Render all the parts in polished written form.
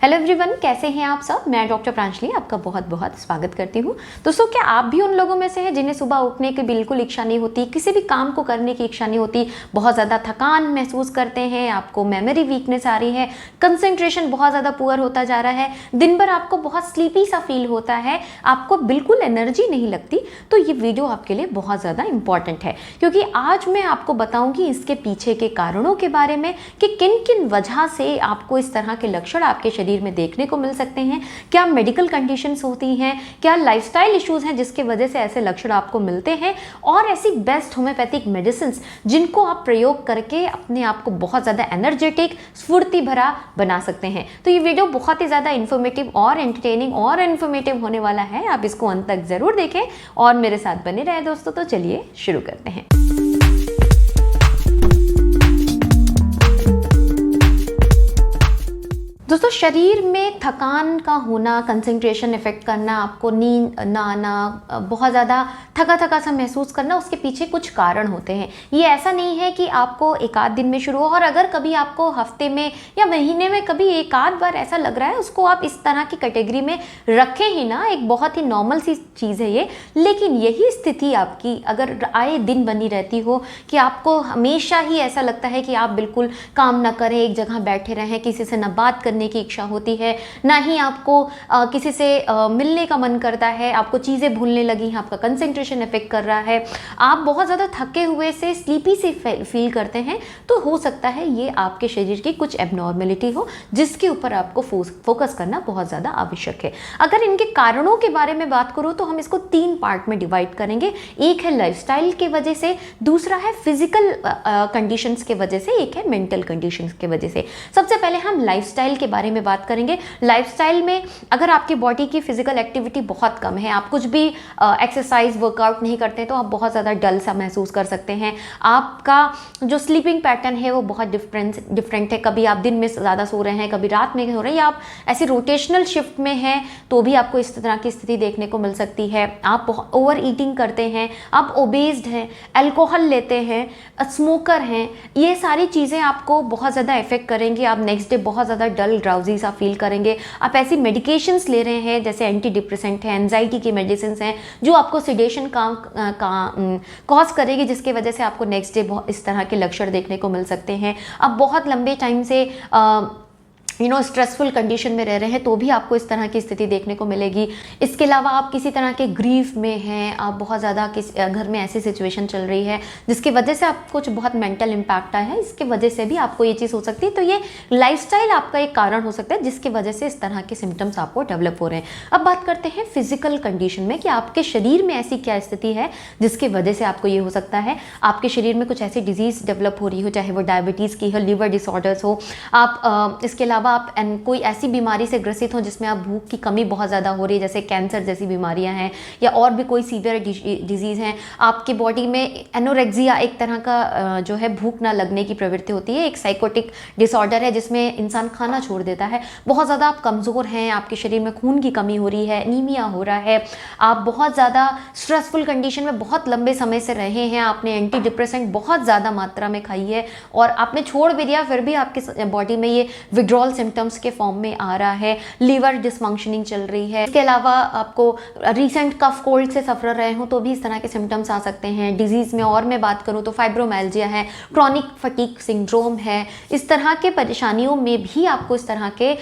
Hello everyone, कैसे हैं आप सब। मैं डॉक्टर प्रांजलि आपका बहुत बहुत स्वागत करती हूँ। दोस्तों, क्या आप भी उन लोगों में से हैं जिन्हें सुबह उठने की बिल्कुल इच्छा नहीं होती, किसी भी काम को करने की इच्छा नहीं होती, बहुत ज़्यादा थकान महसूस करते हैं, आपको मेमोरी वीकनेस आ रही है, कंसंट्रेशन बहुत ज़्यादा पुअर होता जा रहा है, दिन भर आपको बहुत स्लीपी सा फील होता है, आपको बिल्कुल एनर्जी नहीं लगती, तो ये वीडियो आपके लिए बहुत ज़्यादा इंपॉर्टेंट है, क्योंकि आज मैं आपको बताऊँगी इसके पीछे के कारणों के बारे में कि किन किन वजह से आपको इस तरह के लक्षण आपके शरीर में देखने को मिल सकते हैं। क्या मेडिकल कंडीशंस होती हैं, क्या लाइफस्टाइल इश्यूज हैं जिसके वजह से ऐसे लक्षण आपको मिलते हैं, और ऐसी बेस्ट होम्योपैथिक मेडिसिन जिनको आप प्रयोग करके अपने आप को बहुत ज़्यादा एनर्जेटिक, स्फूर्ति भरा बना सकते हैं। तो ये वीडियो बहुत ही ज़्यादा इन्फॉर्मेटिव और एंटरटेनिंग और इन्फॉर्मेटिव होने वाला है। आप इसको अंत तक ज़रूर देखें और मेरे साथ बने रहे दोस्तों। तो चलिए शुरू करते हैं। दोस्तों, शरीर में थकान का होना, कंसंट्रेशन इफेक्ट करना, आपको नींद ना आना, बहुत ज़्यादा थका थका सा महसूस करना, उसके पीछे कुछ कारण होते हैं। ये ऐसा नहीं है कि आपको एक आध दिन में शुरू हो, और अगर कभी आपको हफ्ते में या महीने में कभी एक आध बार ऐसा लग रहा है, उसको आप इस तरह की कैटेगरी में रखें ही ना। एक बहुत ही नॉर्मल सी चीज़ है ये। लेकिन यही स्थिति आपकी अगर आए दिन बनी रहती हो कि आपको हमेशा ही ऐसा लगता है कि आप बिल्कुल काम ना करें, एक जगह बैठे रहें, किसी से ना बात करने की इच्छा होती है, ना ही आपको किसी से मिलने का मन करता है, आपको चीज़ें भूलने लगी हैं, आपका कंसंट्रेशन इफेक्ट कर रहा है, आप बहुत ज़्यादा थके हुए से स्लीपी से फील करते हैं, तो हो सकता है ये आपके शरीर की कुछ एबनॉर्मेलिटी हो जिसके ऊपर आपको फोकस करना बहुत ज़्यादा आवश्यक है। अगर इनके कारणों के बारे में बात करूँ तो हम इसको 3 पार्ट में डिवाइड करेंगे। एक है लाइफस्टाइल की वजह से, दूसरा है फिजिकल कंडीशंस के वजह से, एक है मेंटल कंडीशंस के वजह से। सबसे पहले हम लाइफस्टाइल के बारे में बात करेंगे। लाइफस्टाइल में अगर आपकी बॉडी की फिजिकल एक्टिविटी बहुत कम है, आप कुछ भी एक्सरसाइज वर्कआउट नहीं करते, तो आप बहुत ज़्यादा डल सा महसूस कर सकते हैं। आपका जो स्लीपिंग पैटर्न है वो बहुत डिफरेंट है। कभी आप दिन में ज़्यादा सो रहे हैं, कभी रात में सो रहे हैं, या आप ऐसे रोटेशनल शिफ्ट में हैं, तो भी आपको इस तरह की स्थिति देखने को मिल सकती है। आप ओवर ईटिंग करते हैं, आप ओबेस्ड हैं, अल्कोहल लेते हैं, स्मोकर हैं, ये सारी चीज़ें आपको बहुत ज़्यादा इफेक्ट करेंगी। आप नेक्स्ट डे बहुत ज़्यादा डल, ड्राउजी सा फील करेंगे। आप ऐसी मेडिकेशंस ले रहे हैं जैसे एंटी डिप्रेसेंट हैं, एंजाइटी की मेडिसिन हैं, जो आपको सिडेशन कॉज करेगी, जिसके वजह से आपको नेक्स्ट डे इस तरह के लक्षण देखने को मिल सकते हैं। आप बहुत लंबे टाइम से स्ट्रेसफुल कंडीशन में रह रहे हैं, तो भी आपको इस तरह की स्थिति देखने को मिलेगी। इसके अलावा आप किसी तरह के ग्रीफ में हैं, आप बहुत ज़्यादा घर में ऐसी सिचुएशन चल रही है जिसकी वजह से आपको कुछ बहुत मेंटल इम्पैक्ट आया है, इसके वजह से भी आपको ये चीज़ हो सकती है। तो ये लाइफस्टाइल आपका एक कारण हो सकता है जिसकी वजह से इस तरह के सिम्टम्स आपको डेवलप हो रहे हैं। अब बात करते हैं फिजिकल कंडीशन में कि आपके शरीर में ऐसी क्या स्थिति है जिसकी वजह से आपको ये हो सकता है। आपके शरीर में कुछ ऐसी डिजीज़ डेवलप हो रही हो, चाहे वो डायबिटीज़ की हो, लिवर डिसऑर्डर्स हो, आप इसके अलावा आप कोई ऐसी बीमारी से ग्रसित हो जिसमें आप भूख की कमी बहुत ज़्यादा हो रही है, जैसे कैंसर जैसी बीमारियां हैं, या और भी कोई सीवियर डिजीज़ हैं। आपकी बॉडी में एनोरेक्सिया एक तरह का जो है भूख ना लगने की प्रवृत्ति होती है, एक साइकोटिक डिसऑर्डर है जिसमें इंसान खाना छोड़ देता है। बहुत ज़्यादा आप कमज़ोर हैं, आपके शरीर में खून की कमी हो रही है, एनीमिया हो रहा है, आप बहुत ज़्यादा स्ट्रेसफुल कंडीशन में बहुत लंबे समय से रहे हैं, आपने एंटी डिप्रेसेंट बहुत ज़्यादा मात्रा में खाई है और आपने छोड़ भी दिया, फिर भी आपकी बॉडी में ये विड्रॉल सिम्टम्स के फॉर्म में आ रहा है, लीवर डिसफंक्शनिंग चल रही है। इसके अलावा आपको रीसेंट कफ कोल्ड से सफर रहे हो तो भी इस तरह के सिम्टम्स आ सकते हैं। डिजीज में और मैं बात करूं तो फाइब्रोमाइल्जिया है, क्रॉनिक फटीग सिंड्रोम है, इस तरह के परेशानियों में भी आपको इस तरह के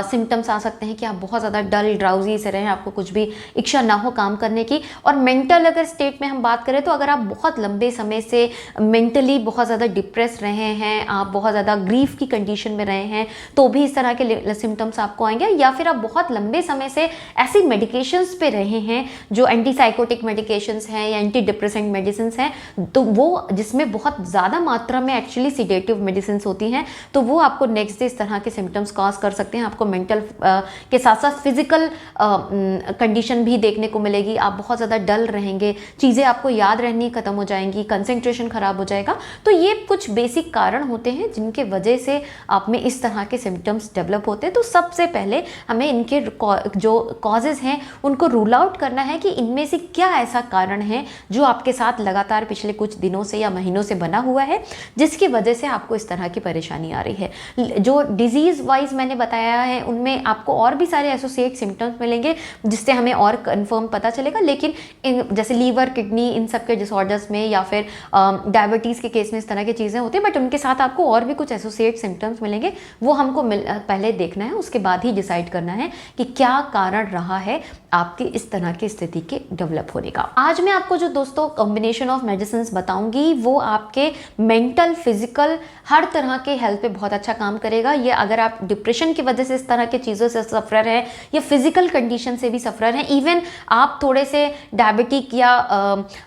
सिम्टम्स आ सकते हैं कि आप बहुत ज़्यादा डल, ड्राउजी से रहें, आपको कुछ भी इच्छा ना हो काम करने की। और मेंटल अगर स्टेट में हम बात करें तो अगर आप बहुत लंबे समय से मेंटली बहुत ज़्यादा डिप्रेस रहे हैं, आप बहुत ज़्यादा ग्रीफ की कंडीशन में रहे हैं, तो भी इस तरह के सिम्टम्स आपको आएंगे। या फिर आप बहुत लंबे समय से ऐसी मेडिकेशंस पे रहे हैं जो एंटीसाइकोटिक मेडिकेशंस हैं या एंटी डिप्रेसेंट मेडिसिन हैं, तो वो जिसमें बहुत ज़्यादा मात्रा में एक्चुअली सिडेटिव मेडिसिन होती हैं, तो वो आपको नेक्स्ट डे इस तरह के सिम्टम्स कॉज कर सकते हैं। आपको मेंटल के साथ साथ फिजिकल कंडीशन भी देखने को मिलेगी। आप बहुत ज़्यादा डल रहेंगे, चीज़ें आपको याद रहनी खत्म हो जाएंगी, कंसंट्रेशन खराब हो जाएगा। तो ये कुछ बेसिक कारण होते हैं जिनके वजह से आप में इस तरह के सिम्टम्स सिम्टम्स डेवलप होते हैं, तो सबसे पहले हमें इनके जो कॉजेज़ हैं उनको रूल आउट करना है कि इनमें से क्या ऐसा कारण है जो आपके साथ लगातार पिछले कुछ दिनों से या महीनों से बना हुआ है, जिसकी वजह से आपको इस तरह की परेशानी आ रही है। जो डिजीज़ वाइज मैंने बताया है उनमें आपको और भी सारे एसोसिएट सिम्टम्स मिलेंगे जिससे हमें और कंफर्म पता चलेगा, लेकिन जैसे लीवर, किडनी, इन सब के डिसऑर्डर्स में या फिर डायबिटीज़ के केस में इस तरह की चीज़ें होती हैं, बट उनके साथ आपको और भी कुछ एसोसिएट सिम्टम्स मिलेंगे, वो हमको पहले देखना है, उसके बाद ही डिसाइड करना है कि क्या कारण रहा है आपकी इस तरह की स्थिति के डेवलप होने का। आज मैं आपको जो दोस्तों कॉम्बिनेशन ऑफ मेडिसिन बताऊंगी वो आपके मेंटल, फिजिकल हर तरह के हेल्थ पे बहुत अच्छा काम करेगा। ये अगर आप डिप्रेशन की वजह से इस तरह की चीज़ों से सफ़र हैं या फिजिकल कंडीशन से भी सफ़र हैं, इवन आप थोड़े से डायबिटिक या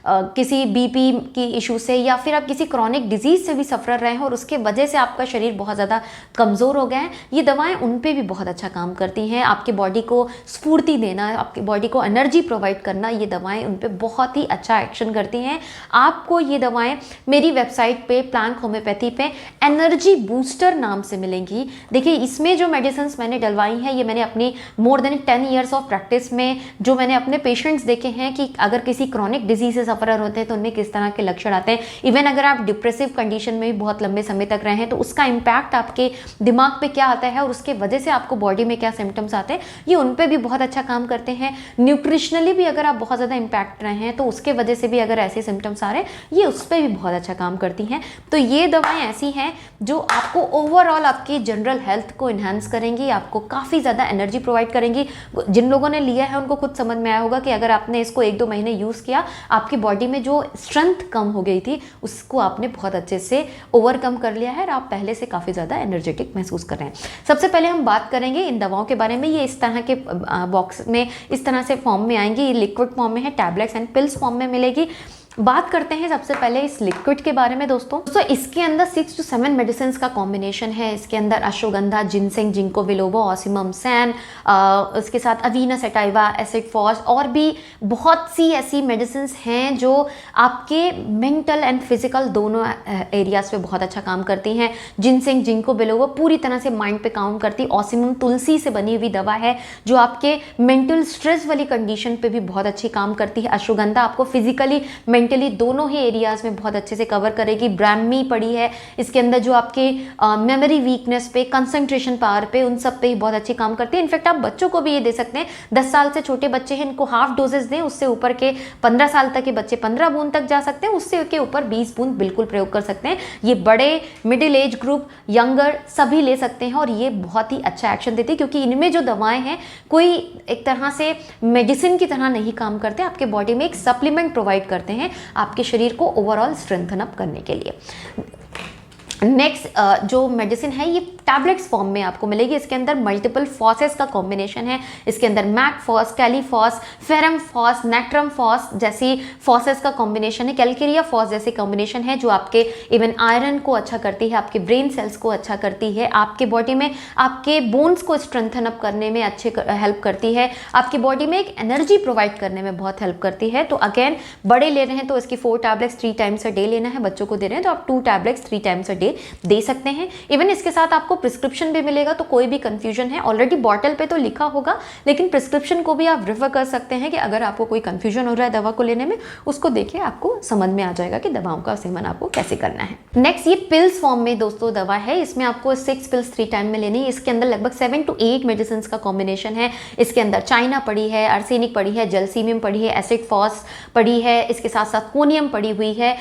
किसी बीपी की इशू से या फिर आप किसी क्रॉनिक डिजीज़ से भी सफ़र रहे हैं और उसके वजह से आपका शरीर बहुत ज़्यादा कमज़ोर हो गया है, ये दवाएं उन पे भी बहुत अच्छा काम करती हैं। आपके बॉडी को स्फूर्ति देना, आपकी बॉडी को एनर्जी प्रोवाइड करना, ये दवाएं उन पे बहुत ही अच्छा एक्शन करती हैं। आपको ये दवाएं मेरी वेबसाइट पे प्लैंक होम्योपैथी पे एनर्जी बूस्टर नाम से मिलेंगी। देखिए, इसमें जो मेडिसिन मैंने डलवाई हैं ये मैंने अपनी more than 10 years of practice में जो मैंने अपने पेशेंट्स देखे हैं कि अगर किसी क्रॉनिक डिजीज से सफ़र होते हैं तो उनमें किस तरह के लक्षण आते हैं। इवन अगर आप डिप्रेसिव कंडीशन में भी बहुत लंबे समय तक रहे हैं तो उसका इम्पैक्ट आपके दिमाग पे क्या आता है और उसके वजह से आपको बॉडी में क्या सिम्टम्स आते हैं, ये उन पे भी बहुत अच्छा काम करते हैं। न्यूट्रिशनली भी अगर आप बहुत ज़्यादा इम्पैक्ट रहे हैं तो उसके वजह से भी अगर ऐसे सिम्टम्स आ रहे हैं, ये उस पर भी बहुत अच्छा काम करती हैं। तो ये दवाएं ऐसी हैं जो आपको ओवरऑल आपकी जनरल हेल्थ को इन्हांस करेंगी, आपको काफ़ी ज़्यादा एनर्जी प्रोवाइड करेंगी। जिन लोगों ने लिया है उनको खुद समझ में आया होगा कि अगर आपने इसको 1-2 महीने यूज़ किया, आपकी बॉडी में जो स्ट्रेंथ कम हो गई थी उसको आपने बहुत अच्छे से ओवरकम कर लिया है और आप पहले से काफ़ी ज़्यादा एनर्जेटिक महसूस कर रहे हैं। सबसे पहले हम बात करेंगे इन दवाओं के बारे में। ये इस तरह के बॉक्स में इस तरह से फॉर्म में आएंगी, ये लिक्विड फॉर्म में है, टैबलेट्स एंड पिल्स फॉर्म में मिलेगी। बात करते हैं सबसे पहले इस लिक्विड के बारे में दोस्तों। इसके अंदर 6 to 7 मेडिसिन का कॉम्बिनेशन है। इसके अंदर ashwagandha, ginseng, ginkgo biloba, ocimum सैन, उसके साथ अवीना सटाइवा, एसिड फॉस और भी बहुत सी ऐसी मेडिसिन हैं जो आपके मेंटल एंड फिजिकल दोनों एरियाज पे बहुत अच्छा काम करती हैं। जिनसेंग, जिंको बिलोबा पूरी तरह से माइंड पे काम करती। ऑसिमम तुलसी से बनी हुई दवा है जो आपके मेंटल स्ट्रेस वाली कंडीशन पे भी बहुत अच्छी काम करती है। अश्वगंधा आपको फिजिकली मेंटली दोनों ही एरियाज में बहुत अच्छे से कवर करेगी। ब्राह्मी पड़ी है, इसके अंदर जो आपके मेमोरी वीकनेस पे, कंसंट्रेशन पावर पे, उन सब पे ही बहुत अच्छी काम करती है। इनफैक्ट आप बच्चों को भी ये दे सकते हैं। 10 साल से छोटे बच्चे हैं इनको हाफ डोजेस दें, उससे ऊपर के 15 साल तक के बच्चे 15 बूंद तक जा सकते हैं, उससे के ऊपर 20 बूंद बिल्कुल प्रयोग कर सकते हैं। ये बड़े, मिडिल एज ग्रुप, यंगर सभी ले सकते हैं और ये बहुत ही अच्छा एक्शन देती है क्योंकि इनमें जो दवाएं हैं कोई एक तरह से मेडिसिन की तरह नहीं काम करते, आपके बॉडी में एक सप्लीमेंट प्रोवाइड करते हैं आपके शरीर को ओवरऑल स्ट्रेंथन अप करने के लिए। नेक्स्ट जो मेडिसिन है ये टैबलेट्स फॉर्म में आपको मिलेगी। इसके अंदर मल्टीपल फॉसेस का कॉम्बिनेशन है। इसके अंदर Mag Phos, कैलीफॉस, ferrum FOSS, natrum FOSS जैसी फॉसेस का कॉम्बिनेशन है। कैलकेरिया फॉस जैसे कॉम्बिनेशन है जो आपके इवन आयरन को अच्छा करती है, आपके ब्रेन सेल्स को अच्छा करती है, आपके बॉडी में आपके बोन्स को स्ट्रेंथन अप करने में अच्छे हेल्प करती है, आपकी बॉडी में एक एनर्जी प्रोवाइड करने में बहुत हेल्प करती है। तो अगेन बड़े ले रहे हैं तो इसकी 4 टैबलेट्स 3 टाइम्स अ डे लेना है, बच्चों को दे रहे हैं तो आप 2 tablets 3 times a day they सकते हैं। इवन इसके साथ आपको प्रिस्क्रिप्शन भी मिलेगा, तो कोई भी कंफ्यूजन है ऑलरेडी बॉटल पे तो लिखा होगा, लेकिन प्रिस्क्रिप्शन को भी आप रेफर कर सकते हैं कि अगर आपको कोई कंफ्यूजन हो रहा है दवा को लेने में, उसको देखिए आपको समझ में आ जाएगा कि दवाओं का सेवन आपको कैसे करना है। नेक्स्ट ये पिल्स फॉर्म में दोस्तों दवा है, इसमें आपको 6 पिल्स 3 टाइम में लेनी है। इसके अंदर लगभग 7 to 8 मेडिसिन का कॉम्बिनेशन है। इसके अंदर चाइना पड़ी है, आर्सेनिक पड़ी है, जलसीमियम पड़ी है, एसिड फॉस पड़ी है, इसके साथ साथ कोनियम पड़ी हुई है,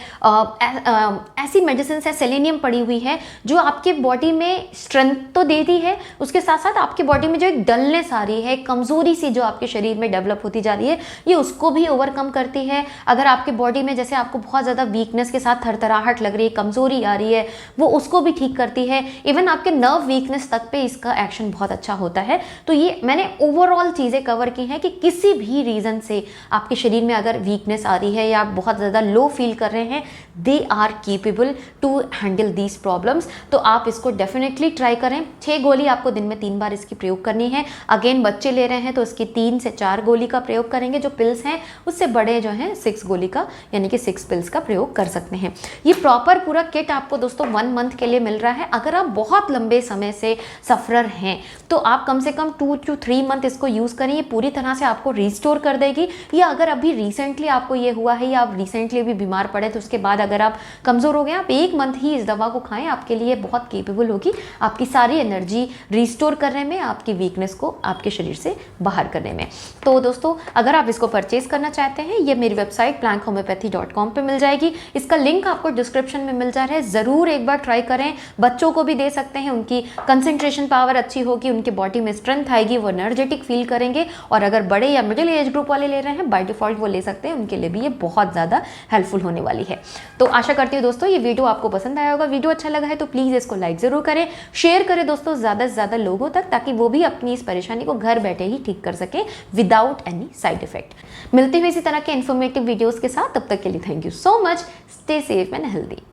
ऐसी मेडिसिन है, सेलेनियम पड़ी हुई है जो आपके बॉडी में स्ट्रेंथ तो देती है, उसके साथ साथ आपकी बॉडी में जो एक डलनेस आ रही है, कमजोरी सी जो आपके शरीर में डेवलप होती जा रही है, ये उसको भी ओवरकम करती है। अगर आपके बॉडी में जैसे आपको बहुत ज़्यादा वीकनेस के साथ थरथराहट लग रही है, कमजोरी आ रही है, वो उसको भी ठीक करती है। इवन आपके नर्व वीकनेस तक पे इसका एक्शन बहुत अच्छा होता है। तो ये मैंने ओवरऑल चीज़ें कवर की हैं कि किसी भी रीज़न से आपके शरीर में अगर वीकनेस आ रही है या आप बहुत ज़्यादा लो फील कर रहे हैं, they are capable to handle these problems, तो आप इसको डेफिनेटली ट्राई करें। 6 गोली आपको दिन में 3 बार इसकी प्रयोग करनी है। अगेन बच्चे ले रहे हैं तो इसकी 3 से 4 गोली का प्रयोग करेंगे जो पिल्स हैं, उससे बड़े जो हैं 6 गोली का यानी कि 6 पिल्स का प्रयोग कर सकते हैं। ये प्रॉपर पूरा किट आपको दोस्तों 1 मंथ के लिए मिल रहा है। अगर आप बहुत लंबे समय से सफरर हैं तो आप कम से कम 2 to 3 मंथ इसको यूज़ करें, ये पूरी तरह से आपको रिस्टोर कर देगी। या अगर अभी रिसेंटली आपको ये हुआ है या आप रिसेंटली भी बीमार पड़े तो उसके बाद अगर आप कमज़ोर हो गए, आप 1 मंथ ही इस दवा को खाएं, आपके लिए बहुत केपेबल होगी आपकी सारी एनर्जी रिस्टोर करने में, आपकी वीकनेस को आपके शरीर से बाहर करने में। तो दोस्तों अगर आप इसको परचेज करना चाहते हैं, ये मेरी वेबसाइट plankhomeopathy.com पे मिल जाएगी। इसका लिंक आपको डिस्क्रिप्शन में मिल जा रहा है, ज़रूर एक बार ट्राई करें। बच्चों को भी दे सकते हैं, उनकी कंसंट्रेशन पावर अच्छी होगी, उनके बॉडी में स्ट्रेंथ आएगी, वो एनर्जेटिक फील करेंगे। और अगर बड़े या मिडिल एज ग्रुप वाले ले रहे हैं, बाय डिफॉल्ट वो ले सकते हैं, उनके लिए भी ये बहुत ज़्यादा हेल्पफुल होने वाली है। तो आशा करती हूँ दोस्तों ये वीडियो आपको पसंद आया होगा। वीडियो अच्छा लगा है तो प्लीज़ इसको लाइक ज़रूर करें, शेयर करें दोस्तों ज़्यादा से ज़्यादा लोगों तक, ताकि वो भी अपनी इस परेशानी को घर बैठे ही ठीक कर सके विदाउट एनी साइड इफेक्ट। मिलते हुए इसी तरह के इन्फॉर्मेटिव वीडियोज़ के साथ, तब तक के लिए thank you so much. Stay safe and healthy.